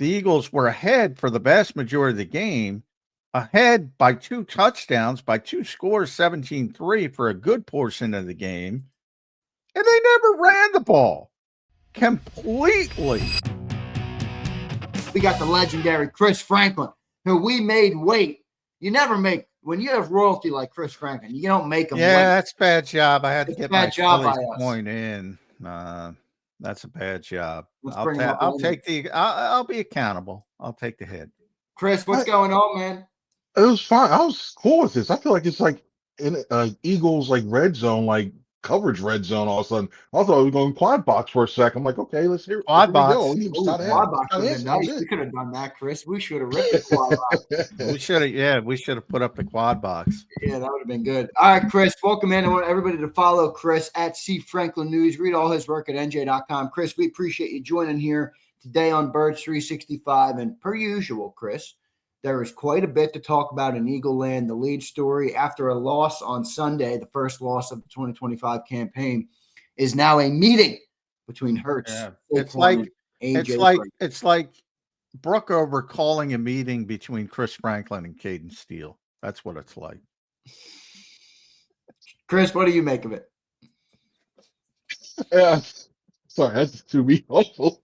the Eagles were ahead for the vast majority of the game, ahead by 2 touchdowns, by 2 scores, 17-3 for a good portion of the game, and they never ran the ball completely. We got the legendary Chris Franklin, who we made wait. You never make, when you have royalty like Chris Franklin, you don't make them wait. Yeah, that's a bad job. I had to It's a get bad my job Phillies by us. point in. That's a bad job. Let's I'll bring him up I'll later. take the I'll be accountable. I'll take the hit. Chris, what's going on, man? It was fine. I was cool with this. I feel like it's like in Eagles like red zone, like coverage red zone. All of a sudden, I thought we were going quad box for a second. I'm like, okay, let's hear Quad here box. we go. We need Ooh, to quad box would have been nice. We could have done that, Chris. We should have ripped the quad box. We should have, we should have put up the quad box. Yeah, that would have been good. All right, Chris, welcome in. I want everybody to follow Chris at C Franklin News. Read all his work at NJ.com. Chris, we appreciate you joining here today on Birds 365. And per usual, Chris, there is quite a bit to talk about in Eagle Land. The lead story after a loss on Sunday, the first loss of the 2025 campaign, is now a meeting between Hurts. Yeah. Saquon, and A.J. It's like Brookover calling a meeting between Chris Franklin and Caden Steele. That's what it's like. Chris, what do you make of it? Yeah. Sorry, that's too me awful.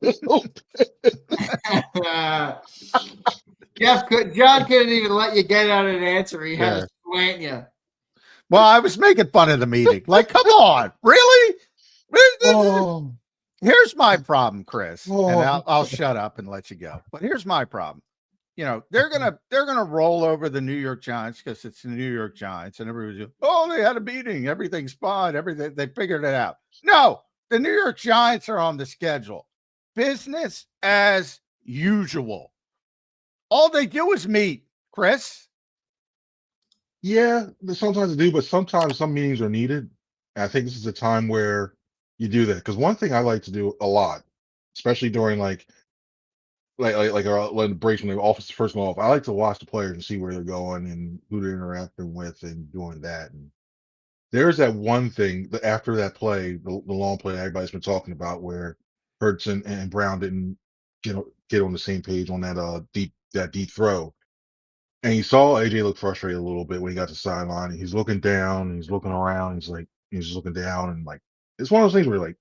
John couldn't even let you get out an answer. He had to slant you. Well, I was making fun of the meeting. Like, come on, really? Here's my problem, Chris, and I'll shut up and let you go. But here's my problem. You know, they're gonna roll over the New York Giants because it's the New York Giants, and everybody's they had a meeting, everything's fine, everything they figured it out. No, the New York Giants are on the schedule, business as usual. All they do is meet, Chris. Yeah, sometimes they do, but sometimes some meetings are needed. And I think this is a time where you do that. Because one thing I like to do a lot, especially during when the breaks when the office first go off, I like to watch the players and see where they're going and who they're interacting with and doing that. And there's that one thing that after that play, the long play everybody's been talking about, where Hurts and Brown didn't get on the same page on that deep throw. And you saw A.J. look frustrated a little bit when he got to the sideline. And he's looking down, and he's looking around. He's just looking down, and like it's one of those things where like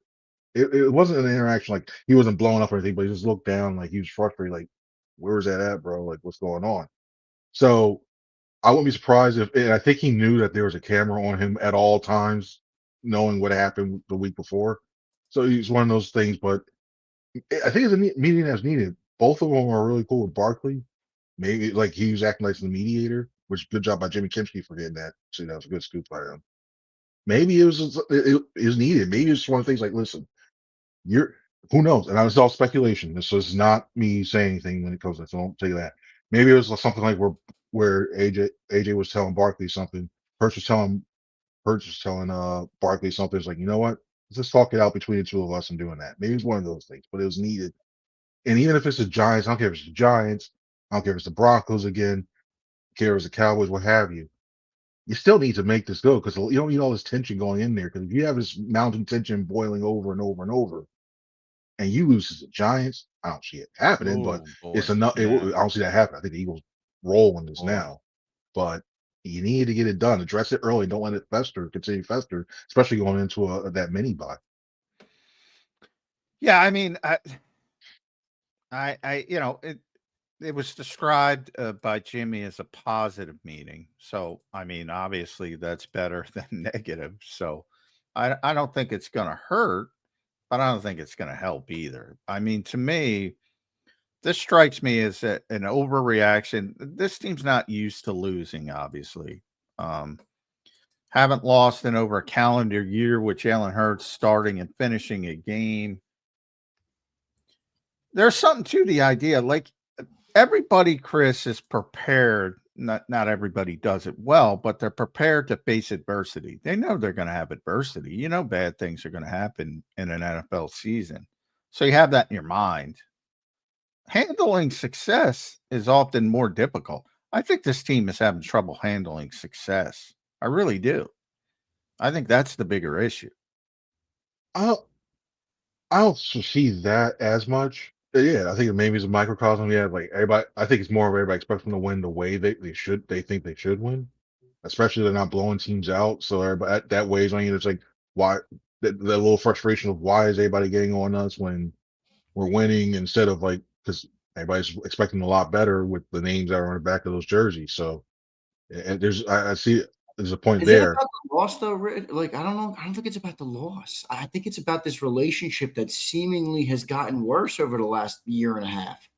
it wasn't an interaction, like he wasn't blowing up or anything, but he just looked down like he was frustrated, like where was that at, bro? Like what's going on? So I wouldn't be surprised and I think he knew that there was a camera on him at all times, knowing what happened the week before. So he's one of those things, but I think it's a meeting that's needed. Both of them are really cool with Barkley. Maybe like he was acting like the mediator, which good job by Jimmy Kimsky for getting that. See, that was a good scoop by him. Maybe it was needed. Maybe it's one of the things like, listen, who knows? And it's all speculation. This is not me saying anything when it comes to this. So don't tell you that. Maybe it was something like where AJ was telling Barkley something. Hurts was telling Barkley something. It's like, you know what? Let's just talk it out between the two of us and doing that. Maybe it's one of those things, but it was needed. And even if it's the Giants, I don't care if it's the Giants, I don't care if it's the Broncos again, I don't care if it's the Cowboys, what have you. You still need to make this go because you don't need all this tension going in there. Because if you have this mountain tension boiling over and over and over, and you lose to the Giants, I don't see it happening. But it's enough. I don't see that happen. I think the Eagles roll in this now, but you need to get it done. Address it early. Don't let it continue to fester, especially going into that mini bye. Yeah, I mean, it was described by Jimmy as a positive meeting. So, I mean, obviously that's better than negative. So I don't think it's going to hurt, but I don't think it's going to help either. I mean, to me, this strikes me as an overreaction. This team's not used to losing, obviously. Haven't lost in over a calendar year with Jalen Hurts starting and finishing a game. There's something to the idea. Like, everybody, Chris, is prepared. Not everybody does it well, but they're prepared to face adversity. They know they're going to have adversity. You know, bad things are going to happen in an NFL season. So you have that in your mind. Handling success is often more difficult. I think this team is having trouble handling success. I really do. I think that's the bigger issue. I don't see that as much. Yeah, I think maybe it's a microcosm. Yeah, like everybody, I think it's more of everybody expects them to win the way they think they should win, especially they're not blowing teams out. So everybody that weighs on you. It's like why the little frustration of why is everybody getting on us when we're winning instead of like because everybody's expecting a lot better with the names that are on the back of those jerseys. So and I see there's a point Is it there. about the loss though? Like, I don't know. I don't think it's about the loss. I think it's about this relationship that seemingly has gotten worse over the last year and a half.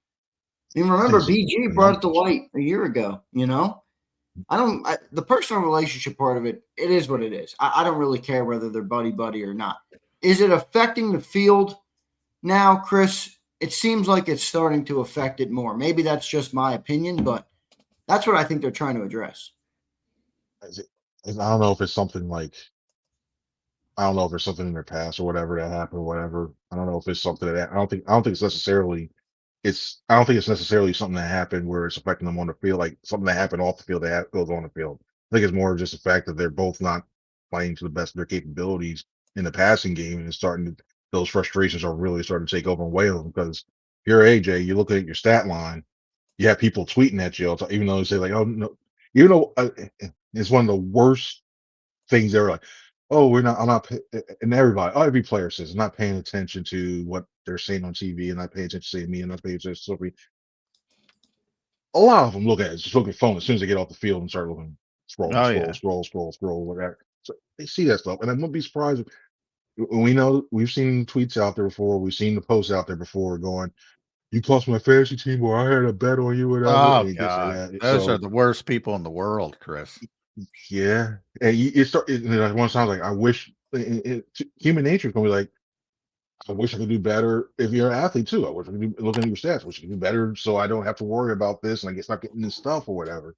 I mean, I think remember it's just BG the brought it to numbers. light a year ago. The personal relationship part of it, it is what it is. I don't really care whether they're buddy buddy or not. Is it affecting the field now, Chris? It seems like it's starting to affect it more. Maybe that's just my opinion, but that's what I think they're trying to address. Is it- I don't know if it's something like I don't know if there's something in their past or whatever that happened or whatever. I don't know if it's something that I don't think it's necessarily I don't think it's necessarily something that happened where it's affecting them on the field, like something that happened off the field that goes on the field. I think it's more just the fact that they're both not playing to the best of their capabilities in the passing game, and it's starting to those frustrations are really starting to take over and weigh on them because if you're AJ, you look at your stat line, you have people tweeting at you, even though they say like, "Oh no," it's one of the worst things ever. Like, "Oh, we're not. I'm not." And every player says, "I'm not paying attention to what they're saying on TV, and not paying attention to me, and not paying attention to me." A lot of them look at it, just look at phone as soon as they get off the field and start looking, Oh yeah. scroll, whatever. So they see that stuff, and I wouldn't be surprised if we know we've seen tweets out there before, we've seen the posts out there before going, "You cost my fantasy team, or I had a bet on you, whatever," Oh and it gets like God. that. Those are So the worst people in the world, Chris. yeah, and one sounds like I wish human nature is gonna be like, I wish I could do better. If you're an athlete too, I wish I could do, looking at your stats. I wish I could do better, so I don't have to worry about this, and I get stop getting this stuff or whatever.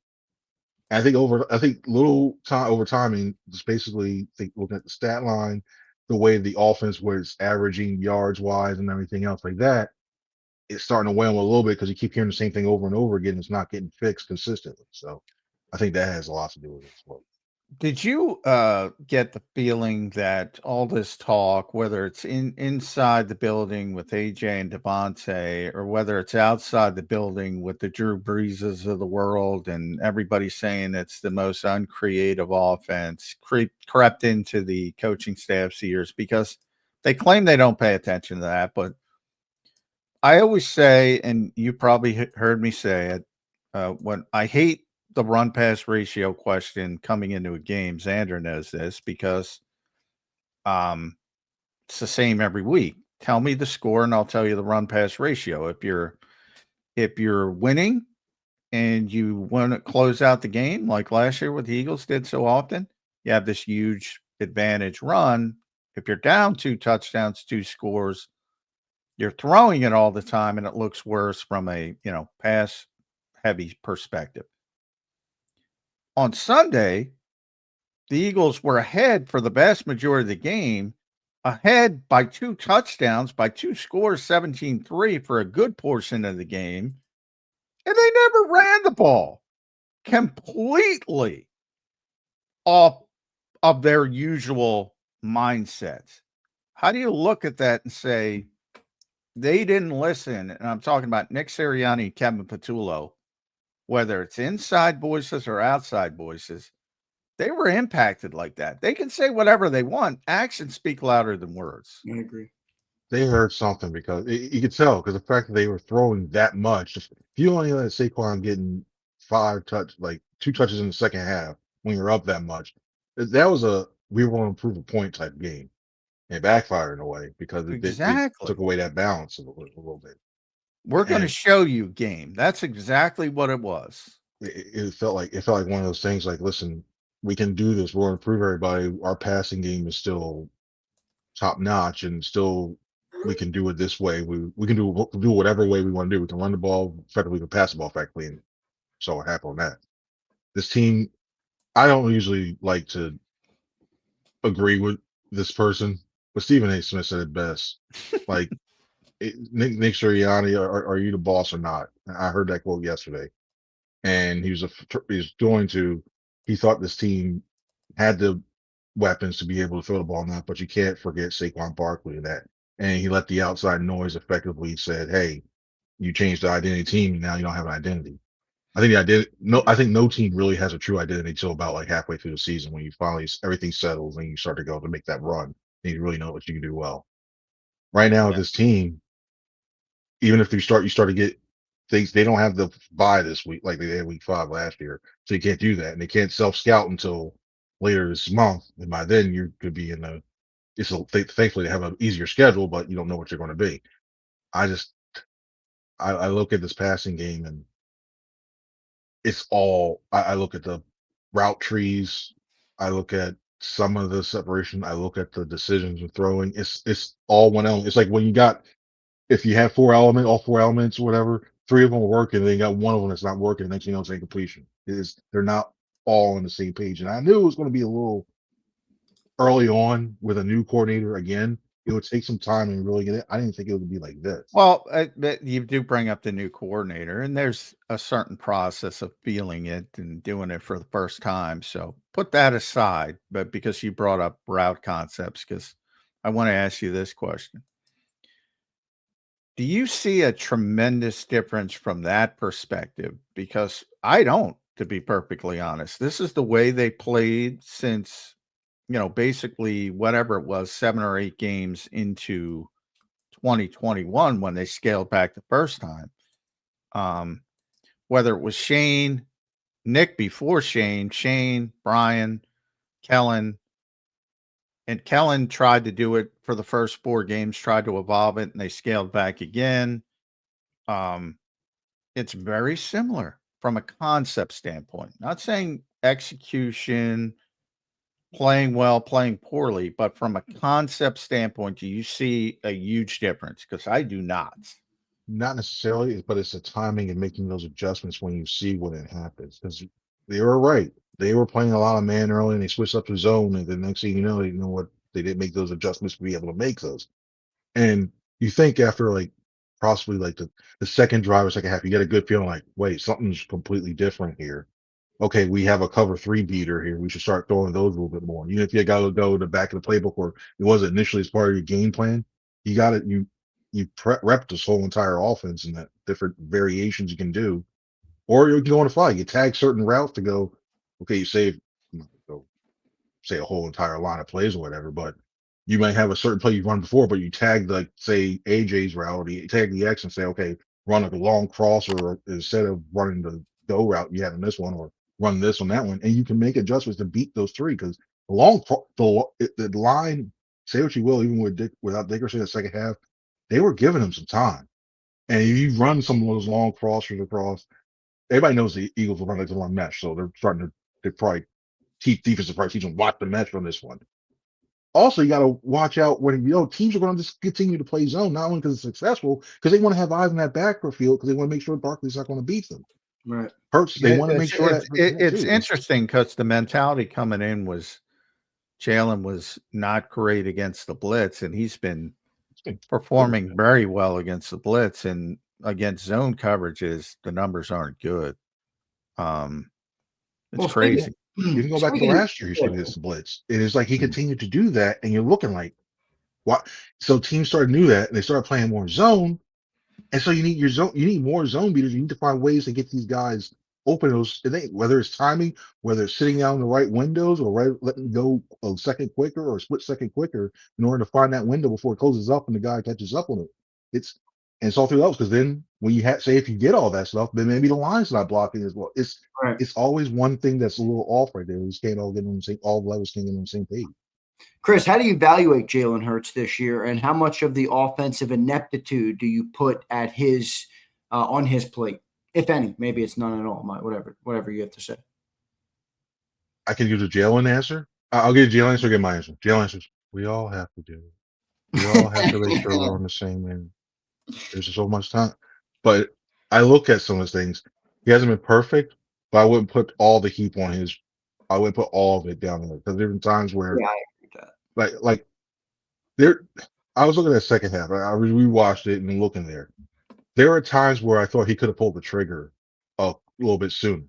And I think little time over time, and just basically looking at the stat line, the way the offense was averaging yards wise and everything else like that, it's starting to weigh on a little bit because you keep hearing the same thing over and over again. It's not getting fixed consistently. So I think that has a lot to do with it as well. Did you get the feeling that all this talk, whether it's inside the building with AJ and Devontae, or whether it's outside the building with the Drew Breeses of the world, and everybody saying it's the most uncreative offense, crept into the coaching staff's ears because they claim they don't pay attention to that, but I always say, and you probably heard me say it, when I hate the run pass ratio question coming into a game. Zander knows this because um, it's the same every week. Tell me the score, and I'll tell you the run pass ratio. If you're winning and you want to close out the game like last year, what the Eagles did so often, you have this huge advantage run. If you're down 2 touchdowns, 2 scores, you're throwing it all the time, and it looks worse from a pass heavy perspective. On Sunday, the Eagles were ahead for the vast majority of the game, ahead by 2 touchdowns, by 2 scores, 17-3 for a good portion of the game, and they never ran the ball. Completely off of their usual mindsets. How do you look at that and say they didn't listen? And I'm talking about Nick Sirianni, Kevin Patullo, whether it's inside voices or outside voices. They were impacted like that. They can say whatever they want. Actions speak louder than words. I agree. They heard something because you could tell because the fact that they were throwing that much. If you only let Saquon getting 2 touches in the second half when you're up that much, that was a we want to prove a point type game. It backfired in a way because it took Exactly. away that balance a little bit, We're going to and show you game. That's exactly what it was. it felt like one of those things. Like, listen, we can do this. We're going to prove everybody our passing game is still top notch, and still we can do it this way. We can do whatever way we want to do. We can run the ball effectively, we can pass the ball effectively, and so what happened on that. This team, I don't usually like to agree with this person, but Stephen A. Smith said it best. Like Nick Sirianni, are you the boss or not? I heard that quote yesterday, and he thought this team had the weapons to be able to throw the ball now, but you can't forget Saquon Barkley in that. And he let the outside noise effectively said, "Hey, you change the identity team, and now you don't have an identity. I think no team really has a true identity until about like halfway through the season when you finally everything settles and you start to go to make that run and you really know what you can do well. Right now, Yeah. this team, even if you start to get things, they don't have the bye this week like they had week 5 last year, so you can't do that, and they can't self scout until later this month. And by then, you could be in a. Thankfully they have an easier schedule, but you don't know what you're going to be. I just I look at this passing game and it's all I look at the route trees, I look at some of the separation, I look at the decisions of throwing. It's all one element. It's like when you got if you have all 4 elements or whatever, 3 of them are working, then you got one of them that's not working, next thing you know it's incompletion. They're not all on the same page. And I knew it was going to be a little early on with a new coordinator again. It would take some time and really get it. I didn't think it would be like this. Well, but you do bring up the new coordinator, and there's a certain process of feeling it and doing it for the first time. So put that aside. But because you brought up route concepts, because I want to ask you this question. Do you see a tremendous difference from that perspective? Because I don't, to be perfectly honest. This is the way they played since, basically whatever it was, 7 or 8 games into 2021 when they scaled back the first time. Whether it was Shane, Nick before Shane, Brian, Kellen, and Kellen tried to do it for the first 4 games, tried to evolve it, and they scaled back again. Um, it's very similar from a concept standpoint. Not saying execution, playing well, playing poorly, but from a concept standpoint, do you see a huge difference? Because I do not. Not necessarily, but it's the timing and making those adjustments when you see when it happens. Because they were right. They were playing a lot of man early and they switched up to zone. And the next thing you know what, they didn't make those adjustments to be able to make those. And you think after like possibly like the second drive or second half, you get a good feeling like, wait, something's completely different here. Okay, we have a cover 3 beater here. We should start throwing those a little bit more. Even if you got to go to the back of the playbook where it wasn't initially as part of your game plan, you got it. You rep this whole entire offense and that different variations you can do, or you can go on the fly. You tag certain routes to go. Okay, you save go say a whole entire line of plays or whatever, but you might have a certain play you've run before, but you tag like say AJ's route, or you tag the X and say, okay, run a long cross, or instead of running the go route you had in this one, or run this on that one, and you can make adjustments to beat those 3 because the line. Say what you will, even without Dickerson in the second half, they were giving him some time. And if you run some of those long crossers across, everybody knows the Eagles will run like the long mesh, so they're starting to probably teach defensive probably teach them watch the mesh on this one. Also, you got to watch out when teams are going to just continue to play zone, not only because it's successful, because they want to have eyes in that backfield because they want to make sure Barkley's not going to beat them. Right. Hurts, they want to make sure that It's too. interesting because the mentality coming in was Jalen was not great against the blitz, and he's been performing very well against the blitz, and against zone coverages, the numbers aren't good. It's crazy. You can go back to last year. He started against the blitz. It is like he continued to do that, and you're looking like, what? So teams started to do that, and they started playing more zone. And so you need your zone. You need more zone beaters. You need to find ways to get these guys open. Whether it's timing, whether it's sitting down in the right windows, or letting go a second quicker or a split second quicker in order to find that window before it closes up and the guy catches up on it. It's all through those, because then when you say if you get all that stuff, then maybe the line's not blocking as well. It's always one thing that's a little off right there. We just can't all get on the same. All levels can't get on the same page. Chris, how do you evaluate Jalen Hurts this year, and how much of the offensive ineptitude do you put at his on his plate, if any? Maybe it's none at all. Whatever you have to say. I can give the Jalen answer. I'll give Jalen answer. Get my answer. Jalen answers. We all have to do it. We all have to make sure we're on the same end. There's just so much time. But I look at some of those things. He hasn't been perfect, but I wouldn't put all the heap on his. I wouldn't put all of it down there, because there have been times where, Yeah, I agree with that. like there. I was looking at the second half. I rewatched it and looking there. There are times where I thought he could have pulled the trigger a little bit sooner.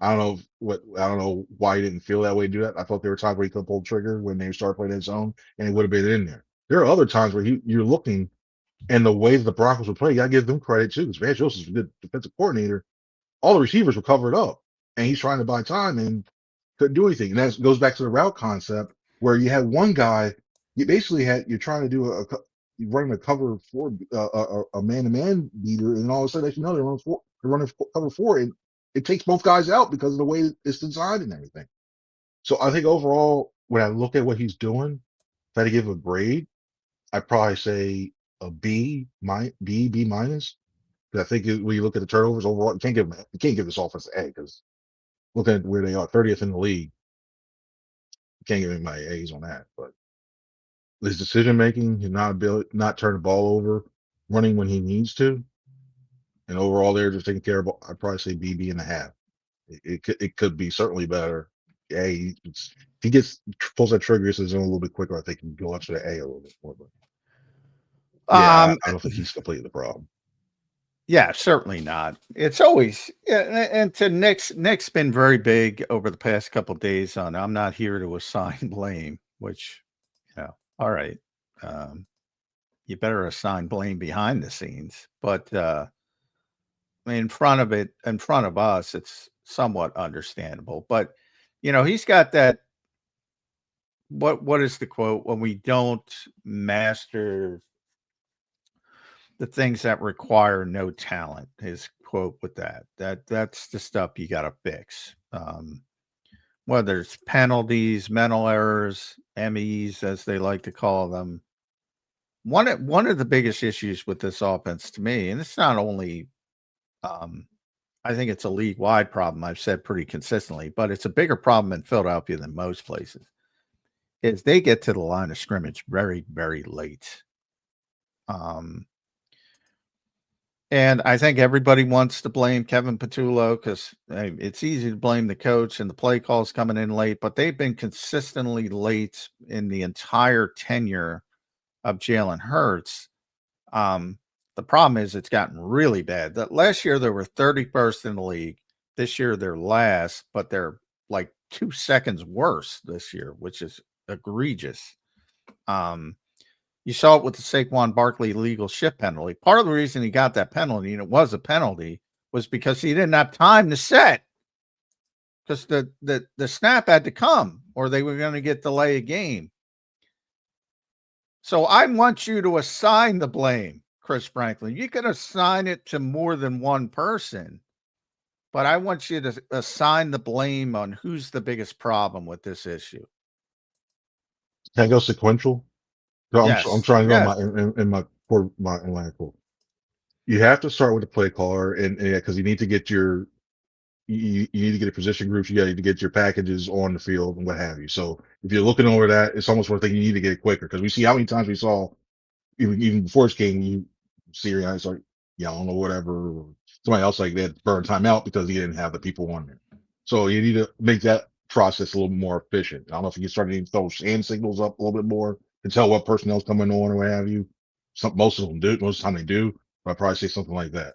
I don't know why he didn't feel that way to do that. I thought there were times where he could have pulled the trigger when they started playing his zone, and it would have been in there. There are other times where you're looking And the way the Broncos were playing, you gotta give them credit too. Because Van Joseph's a good defensive coordinator. All the receivers were covered up, and he's trying to buy time and couldn't do anything. And that goes back to the route concept where you had one guy, you're trying to do you're running a cover four, a man-to-man beater, and all of a sudden, you know, they're running cover four, and it takes both guys out because of the way it's designed and everything. So I think overall, when I look at what he's doing, if I had to give a grade, I'd probably say a B minus. I think when you look at the turnovers overall, you can't give this offense an A because looking at where they are, 30th in the league, you can't give anybody A's on that. But his decision making, his not turn the ball over, running when he needs to, and overall they're just taking care of. I'd probably say B and a half. It could be certainly better. A, if he pulls that trigger, is a little bit quicker. I think he can go up to the A a little bit more. But yeah, I don't think he's completely the problem. Yeah, certainly not. It's always and to Nick's been very big over the past couple of days on I'm not here to assign blame, which all right. You better assign blame behind the scenes. But in front of us, it's somewhat understandable. But he's got that what is the quote? When we don't master the things that require no talent, his quote with that's the stuff you got to fix. Whether it's penalties, mental errors, MEs, as they like to call them. One of the biggest issues with this offense to me, and it's not only, I think it's a league-wide problem, I've said pretty consistently, but it's a bigger problem in Philadelphia than most places, is they get to the line of scrimmage very, very late. And I think everybody wants to blame Kevin Patullo because it's easy to blame the coach and the play calls coming in late, but they've been consistently late in the entire tenure of Jalen Hurts. The problem is it's gotten really bad. That last year they were 31st in the league. This year they're last, but they're like 2 seconds worse this year, which is egregious. You saw it with the Saquon Barkley legal shift penalty. Part of the reason he got that penalty, and it was a penalty, was because he didn't have time to set. Because the snap had to come, or they were going to get delay a game. So I want you to assign the blame, Chris Franklin. You can assign it to more than one person, but I want you to assign the blame on who's the biggest problem with this issue. Can I go sequential? Yes. I'm trying to go yes. my line of quote. You have to start with the play caller, and because you need to get you need to get a position groups, you got to get your packages on the field and what have you. So if you're looking over that, it's almost one thing you need to get it quicker because we see how many times we saw even before this game, you see your guys like yelling or whatever, or somebody else like that burn timeout because he didn't have the people on there. So you need to make that process a little more efficient. I don't know if you can start to throw hand signals up a little bit more to tell what personnel's coming on or what have you. Most of them do. Most of the time they do. But I'd probably say something like that.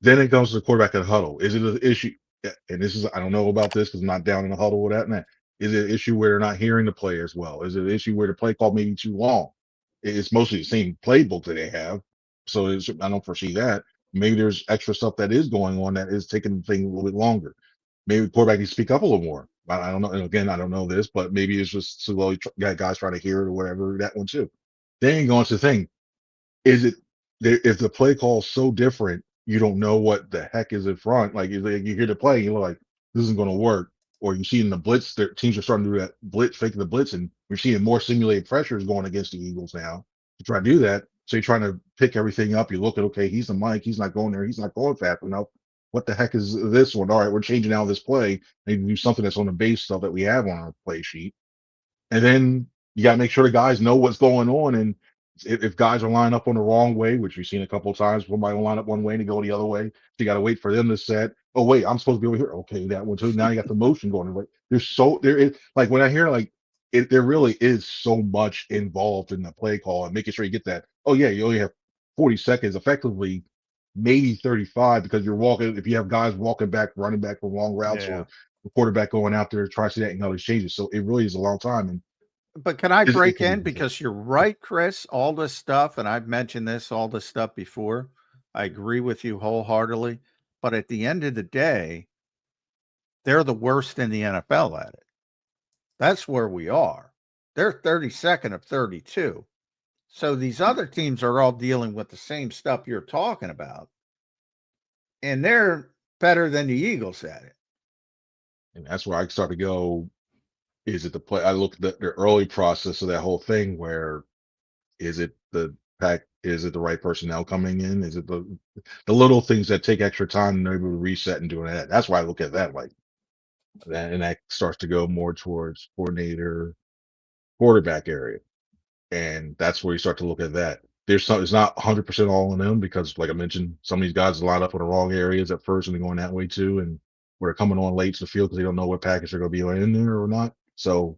Then it comes to the quarterback in the huddle. Is it an issue? And this is, I don't know about this because I'm not down in the huddle with that. And that. Is it an issue where they're not hearing the play as well? Is it an issue where the play call may be too long? It's mostly the same playbook that they have. So I don't foresee that. Maybe there's extra stuff that is going on that is taking the thing a little bit longer. Maybe the quarterback needs to speak up a little more. I don't know. And again, I don't know this, but maybe it's just slowly guys trying to hear it or whatever. That one too. Then you go into the thing. Is it if the play call is so different, you don't know what the heck is in front? Like you hear the play, you're like, this isn't going to work. Or you see in the blitz, their teams are starting to do that blitz, faking the blitz, and we're seeing more simulated pressures going against the Eagles now to try to do that. So you're trying to pick everything up. You look at, okay, he's the Mike, he's not going there, he's not going fast enough. What the heck is this one? All right, we're changing out this play. Maybe do something that's on the base stuff that we have on our play sheet. And then you got to make sure the guys know what's going on. And if guys are lined up on the wrong way, which we've seen a couple of times, somebody will line up one way and go the other way. So you got to wait for them to set. Oh, wait, I'm supposed to be over here. Okay, that one too. Now you got the motion going. Like there is like when I hear like there really is so much involved in the play call and making sure you get that. Oh yeah, you only have 40 seconds, effectively, maybe 35 because you're walking. If you have guys walking back, running back for long routes, or the quarterback going out there trying to see that and all these changes. So it really is a long time. And But can I It break can be in? different. Because you're right, Chris. All this stuff, and I've mentioned all this stuff before. I agree with you wholeheartedly. But at the end of the day, they're the worst in the NFL at it. That's where we are. They're 32nd of 32. So these other teams are all dealing with the same stuff you're talking about. And they're better than the Eagles at it. And that's where I start to go. Is it the play? I look at the early process of that whole thing. Where is it the pack? Is it the right personnel coming in? Is it the little things that take extra time and they're able to reset and doing that? That's why I look at that like that, and that starts to go more towards coordinator, quarterback area, and that's where you start to look at that. It's not 100% all on them because, like I mentioned, some of these guys line up in the wrong areas at first and they're going that way too, and we're coming on late to the field because they don't know what package they're going to be in there or not. So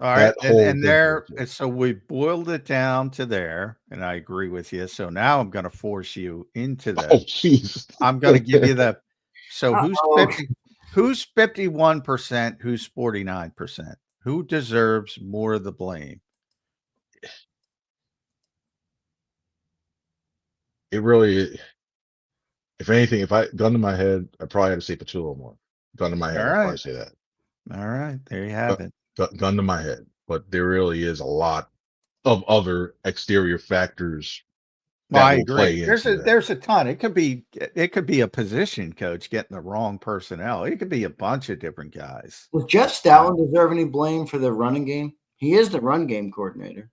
All right. that whole And thing goes there, to and it. so we boiled it down to there, and I agree with you. So now I'm going to force you into Oh, the, jeez. I'm going to give you the, so Uh-oh. who's 51%, who's 49%? Who deserves more of the blame? It really, if anything, if I gun to my head, I probably had to say Patullo more. Gun to my All head, I'd probably right. say that. All right. There you Gu- have it. Gun to my head, but there really is a lot of other exterior factors Well, that I will agree. play into that. There's a ton. It could be a position coach getting the wrong personnel. It could be a bunch of different guys. Does Jeff Uh, Stoutland deserve any blame for the running game? He is the run game coordinator.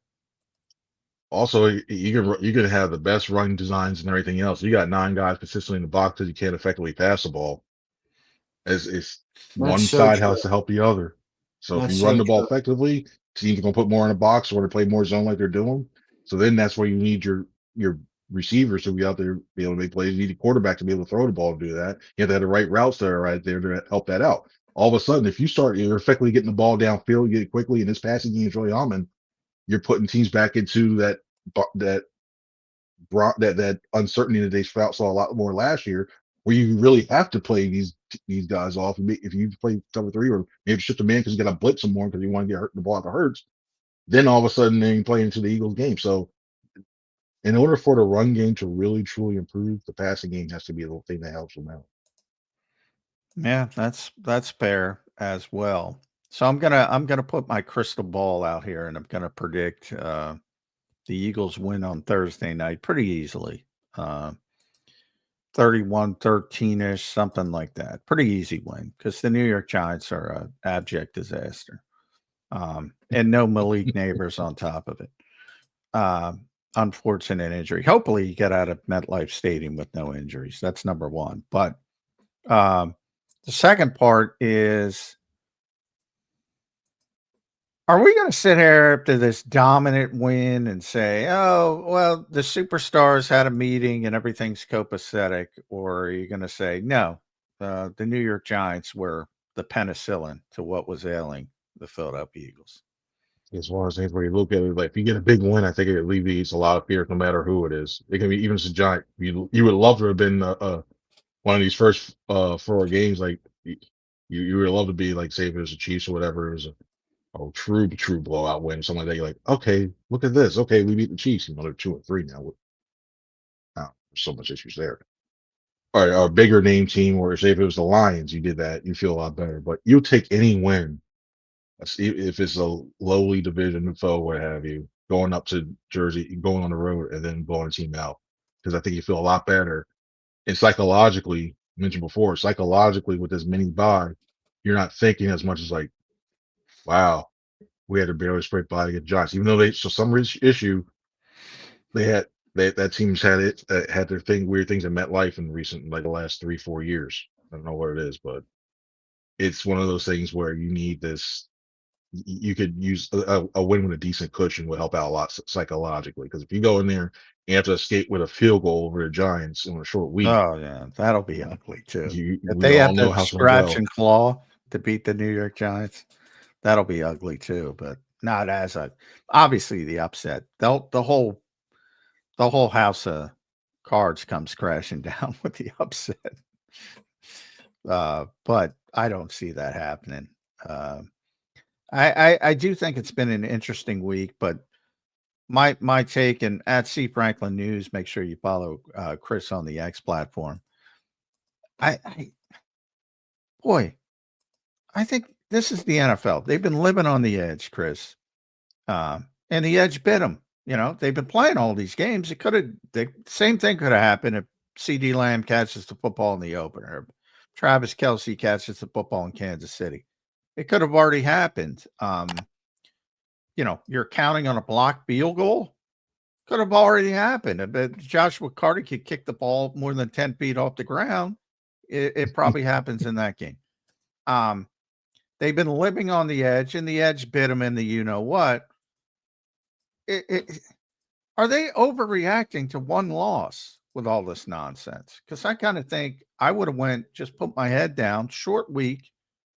Also, you can have the best run designs and everything else. You got 9 guys consistently in the box because you can't effectively pass the ball. As it's That's one so side true. has to help the other. So if That's you so run the ball true. effectively, teams are gonna put more in the box or to play more zone like they're doing. So then that's where you need your receivers to be out there, be able to make plays. You need a quarterback to be able to throw the ball and do that. You have to have the right routes that are right there to help that out. All of a sudden, if you're effectively getting the ball downfield, get it quickly, and this passing game is really humming, you're putting teams back into that that uncertainty that they saw a lot more last year, where you really have to play these guys off. If you play cover three, or maybe shift them in because you got to blitz them more because you want to get hurt the ball out the Hurts, then all of a sudden they play into the Eagles game. So in order for the run game to really truly improve, the passing game has to be the thing that helps them out. yeah, that's fair as well. So I'm gonna put my crystal ball out here, and I'm gonna predict the Eagles win on Thursday night pretty easily. Uh, 31-13-ish, something like that. Pretty easy win because the New York Giants are an abject disaster. And no Malik Neighbors on top of it. Unfortunate injury. Hopefully, you get out of MetLife Stadium with no injuries. That's number one. But um, the second part is, are we going to sit here after this dominant win and say, oh, well, the superstars had a meeting and everything's copacetic? Or are you going to say, no, the New York Giants were the penicillin to what was ailing the Philadelphia Eagles? As far as things where you look at it, like if you get a big win, I think it alleviates a lot of fear, no matter who it is. It can be even if it's a Giant. You would love to have been one of these first 4 games. Like you would love to be like, say if it was the Chiefs or whatever, it was a true blowout win, something like that. You're like, okay, look at this. Okay, we beat the Chiefs. They're 2-3 now. There's so much issues there. Or a bigger name team, or say if it was the Lions, you did that, you feel a lot better. But you take any win, if it's a lowly division foe, what have you, going up to Jersey, going on the road, and then blowing a team out, because I think you feel a lot better. And psychologically, mentioned before, psychologically with this mini bye, you're not thinking as much as like, wow, we had to barely scrape by against Giants, even though so some issue they had. That team's had had their weird things in MetLife in recent, like the last 3-4 years. I don't know what it is, but it's one of those things where you need this. You could use a win with a decent cushion would help out a lot psychologically, because if you go in there and you have to escape with a field goal over the Giants in a short week, Oh, yeah, that'll be ugly too. If we they all have know to how it's going to scratch go. and claw to beat the New York Giants, that'll be ugly too, but not as a obviously the upset. The whole house of cards comes crashing down with the upset. But I don't see that happening. Uh, I do think it's been an interesting week, but my take, and at C Franklin News, make sure you follow Chris on the X platform. I boy, I think this is the NFL. They've been living on the edge, Chris, and the edge bit them. They've been playing all these games. It could have the same thing could have happened if CD Lamb catches the football in the opener, or Travis Kelsey catches the football in Kansas City. It could have already happened. You're counting on a blocked field goal. Could have already happened. But Joshua Carter could kick the ball more than 10 feet off the ground. It probably happens in that game. They've been living on the edge, and the edge bit them in the you-know-what. Are they overreacting to one loss with all this nonsense? Because I kind of think I would have just put my head down, short week.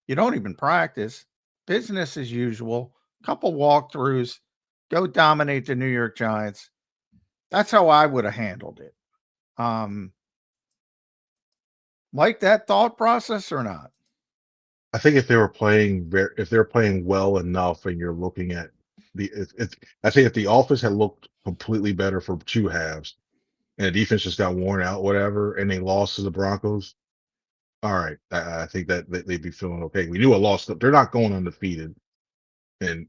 You don't even practice. Business as usual. Couple walkthroughs. Go dominate the New York Giants. That's how I would have handled it. Like that thought process or not? I think if they were playing well enough, and you're looking at I think if the offense had looked completely better for two halves, and the defense just got worn out, whatever, and they lost to the Broncos, all right, I think that they'd be feeling okay. We knew a loss. They're not going undefeated, and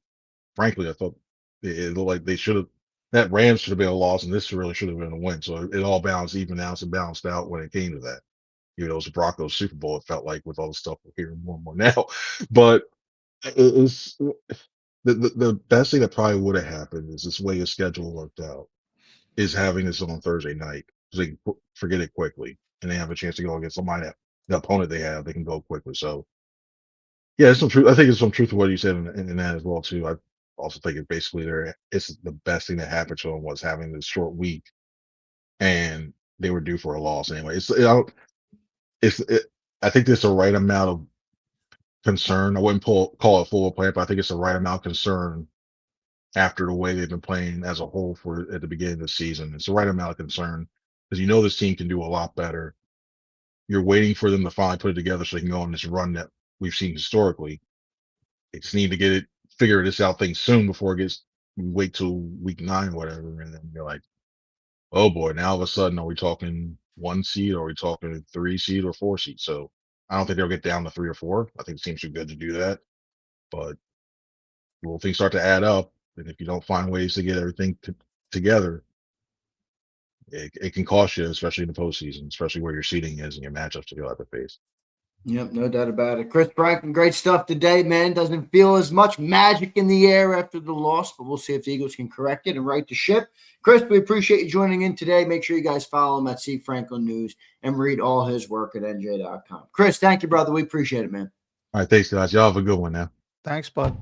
frankly, I thought it looked like they should have. That Rams should have been a loss, and this really should have been a win. So it all even out and balanced out when it came to that. It was the Broncos Super Bowl. It felt like, with all the stuff we're hearing more and more now, but it's the best thing that probably would have happened is this way his schedule worked out is having this on Thursday night, because they can forget it quickly, and they have a chance to go against the opponent they have. They can go quickly. So yeah, there's some truth. I think there's some truth to what you said in that as well too. I also think it's the best thing that happened to them was having this short week, and they were due for a loss anyway. I think there's the right amount of concern. I wouldn't call it full play, but I think it's the right amount of concern after the way they've been playing as a whole at the beginning of the season. It's the right amount of concern, because this team can do a lot better. You're waiting for them to finally put it together so they can go on this run that we've seen historically. They just need to figure this out thing soon before wait till week 9 or whatever, and then you're like, oh boy, now all of a sudden, are we talking 1 seed, or are we talking 3 seed or 4 seed? So I don't think they'll get down to 3 or 4. I think the teams are good to do that, but will things start to add up, and if you don't find ways to get everything together, it can cost you, especially in the postseason, especially where your seeding is and your matchups to go at the face. Yep, no doubt about it. Chris Franklin, great stuff today, man. Doesn't feel as much magic in the air after the loss, but we'll see if the Eagles can correct it and right the ship. Chris, we appreciate you joining in today. Make sure you guys follow him at C Franklin News and read all his work at NJ.com. Chris, thank you, brother. We appreciate it, man. All right, thanks, guys. Y'all have a good one now. Thanks, bud.